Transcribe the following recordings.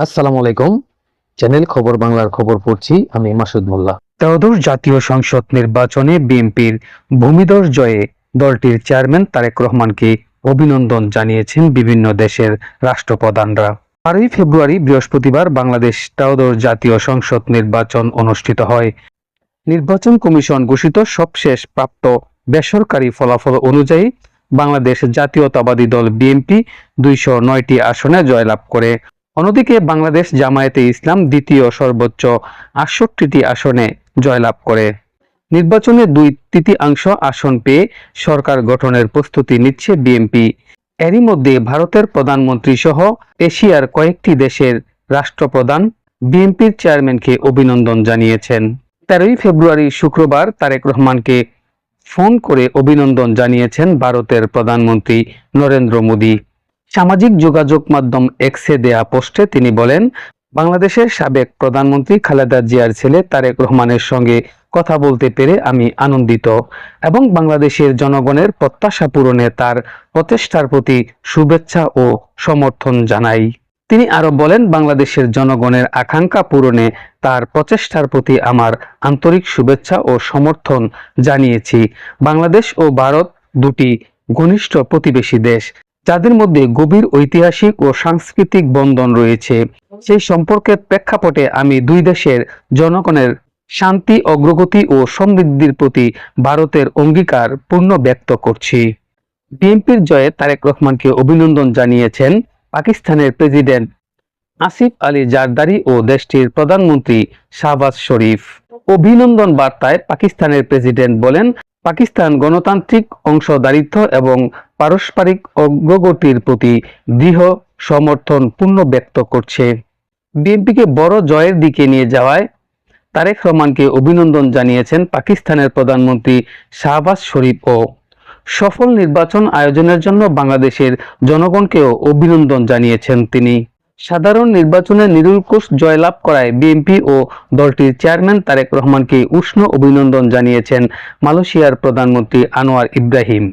আসসালামু আলাইকুম। চ্যানেল খবর বাংলার খবর পড়ছি আমি মাসুদ মোল্লা। ত্রয়োদশ জাতীয় সংসদ নির্বাচনে বিএনপির ভূমিধস জয়ে দলটির চেয়ারম্যান তারেক রহমানকে অভিনন্দন জানিয়েছেন বিভিন্ন দেশের রাষ্ট্রপ্রধানরা। 12 ফেব্রুয়ারি বৃহস্পতিবার বাংলাদেশ ত্রয়োদশ জাতীয় সংসদ নির্বাচন অনুষ্ঠিত হয়। নির্বাচন কমিশন ঘোষিত সবশেষ প্রাপ্ত বেসরকারি ফলাফল অনুযায়ী বাংলাদেশ জাতীয়তাবাদী দল বিএনপি 209টি আসনে জয়লাভ করে। অন্যদিকে বাংলাদেশ জামায়াতে ইসলাম দ্বিতীয় সর্বোচ্চ 68টি আসনে জয়লাভ করে। নির্বাচনে 2/3 আসন পেয়ে সরকার গঠনের প্রস্তুতি নিচ্ছে বিএনপি। এরই মধ্যে ভারতের প্রধানমন্ত্রী সহ এশিয়ার কয়েকটি দেশের রাষ্ট্রপ্রধান বিএনপির চেয়ারম্যানকে অভিনন্দন জানিয়েছেন। 13 ফেব্রুয়ারি শুক্রবার তারেক রহমানকে ফোন করে অভিনন্দন জানিয়েছেন ভারতের প্রধানমন্ত্রী নরেন্দ্র মোদী। সামাজিক যোগাযোগ মাধ্যম এক্সে দেয়া পোস্টে তিনি বলেন, বাংলাদেশের সাবেক প্রধানমন্ত্রী খালেদা জিয়ার ছেলে তারেক রহমানের সঙ্গে কথা বলতে পেরে আমি আনন্দিত এবং বাংলাদেশের জনগণের প্রত্যাশা পূরণে তার প্রচেষ্টার প্রতি শুভেচ্ছা ও সমর্থন জানাই। তিনি আরো বলেন, বাংলাদেশের জনগণের আকাঙ্ক্ষা পূরণে তার প্রচেষ্টার প্রতি আমার আন্তরিক শুভেচ্ছা ও সমর্থন জানিয়েছি। বাংলাদেশ ও ভারত দুটি ঘনিষ্ঠ প্রতিবেশী দেশ, যাদের মধ্যে গভীর ঐতিহাসিক ও সাংস্কৃতিক বন্ধন রয়েছে। সেই সম্পর্কের প্রেক্ষাপটে আমি দুই দেশের জনগণের শান্তি, অগ্রগতি ও সমৃদ্ধির প্রতি ভারতের অঙ্গীকার পূর্ণ ব্যক্ত করছি। বিএনপির জয়ে তারেক রহমানকে অভিনন্দন জানিয়েছেন পাকিস্তানের প্রেসিডেন্ট আসিফ আলী জারদারি ও দেশটির প্রধানমন্ত্রী শাহবাজ শরীফ। অভিনন্দন বার্তায় পাকিস্তানের প্রেসিডেন্ট বলেন, পাকিস্তান গণতান্ত্রিক অংশদারিত্ব এবং পারস্পরিক অগ্রগতির প্রতি দৃঢ় সমর্থন পূর্ণ ব্যক্ত করছে। বিএনপিকে বড় জয়ের দিকে নিয়ে যাওয়ায় তারেক রহমানকে অভিনন্দন জানিয়েছেন পাকিস্তানের প্রধানমন্ত্রী শাহবাজ শরীফ ও সফল নির্বাচন আয়োজনের জন্য বাংলাদেশের জনগণকেও অভিনন্দন জানিয়েছেন তিনি। সাধারণ নির্বাচনে নিরঙ্কুশ জয়লাভ করায় বিএনপি ও দলটির চেয়ারম্যান তারেক রহমানকে উষ্ণ অভিনন্দন জানিয়েছেন মালয়েশিয়ার প্রধানমন্ত্রী আনোয়ার ইব্রাহিম।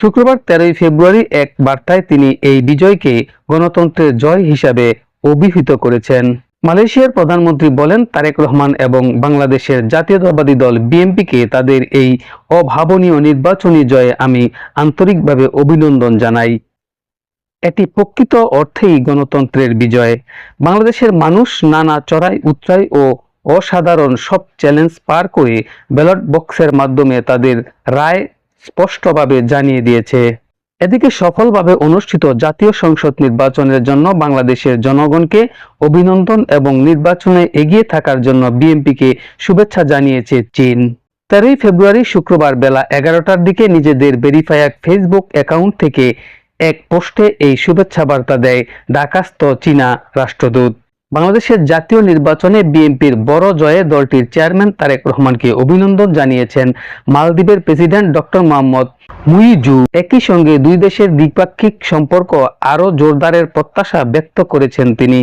শুক্রবার 13 ফেব্রুয়ারি এক বার্তায় তিনি এই বিজয়কে গণতন্ত্রের জয় হিসাবে অভিহিত করেছেন। মালয়েশিয়ার প্রধানমন্ত্রী বলেন, তারেক রহমান এবং বাংলাদেশের জাতীয়তাবাদী দল বিএনপিকে তাদের এই অভাবনীয় নির্বাচনী জয়ে আমি আন্তরিকভাবে অভিনন্দন জানাই। এটি প্রকৃত অর্থেই গণতন্ত্রের বিজয়। বাংলাদেশের মানুষ নানা চড়াই উতরাই ও অসাধারণ সব চ্যালেঞ্জ পার করে ব্যালট বক্সের মাধ্যমে তাদের রায় স্পষ্টভাবে জানিয়ে দিয়েছে। এদিকে সফলভাবে অনুষ্ঠিত জাতীয় সংসদ নির্বাচনের জন্য বাংলাদেশের জনগণকে অভিনন্দন এবং নির্বাচনে এগিয়ে থাকার জন্য বিএনপিকে শুভেচ্ছা জানিয়েছে চীন। 13 ফেব্রুয়ারি শুক্রবার বেলা 11টার দিকে নিজেদের ভেরিফাইড ফেসবুক অ্যাকাউন্ট থেকে এক পোস্টে এই শুভেচ্ছা বার্তা দেয় ঢাকাস্থ চীনা রাষ্ট্রদূত। বাংলাদেশের জাতীয় নির্বাচনে বিএনপির বড় জয়ে দলটির চেয়ারম্যান তারেক রহমানকে অভিনন্দন জানিয়েছেন মালদ্বীপের প্রেসিডেন্ট ডক্টর মোহাম্মদ মুইজু। একই সঙ্গে দুই দেশের দ্বিপাক্ষিক সম্পর্ক আরও জোরদারের প্রত্যাশা ব্যক্ত করেছেন তিনি।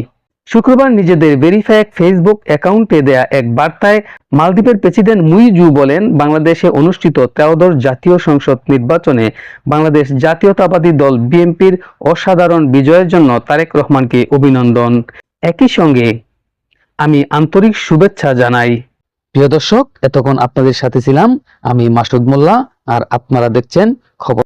শুক্রবার নিজেদের ভেরিফাইড ফেসবুক অ্যাকাউন্টে দেয়া এক বার্তায় মালদ্বীপের প্রেসিডেন্ট মুইজু বলেন, বাংলাদেশে অনুষ্ঠিত ত্রয়োদশ জাতীয় সংসদ নির্বাচনে বাংলাদেশ জাতীয়তাবাদী দল বিএনপির অসাধারণ বিজয়ের জন্য তারেক রহমানকে অভিনন্দন। একই সঙ্গে আমি আন্তরিক শুভেচ্ছা জানাই। প্রিয় দর্শক, এতক্ষণ আপনাদের সাথে ছিলাম আমি মাসুদ মোল্লা, আর আপনারা দেখছেন খবর।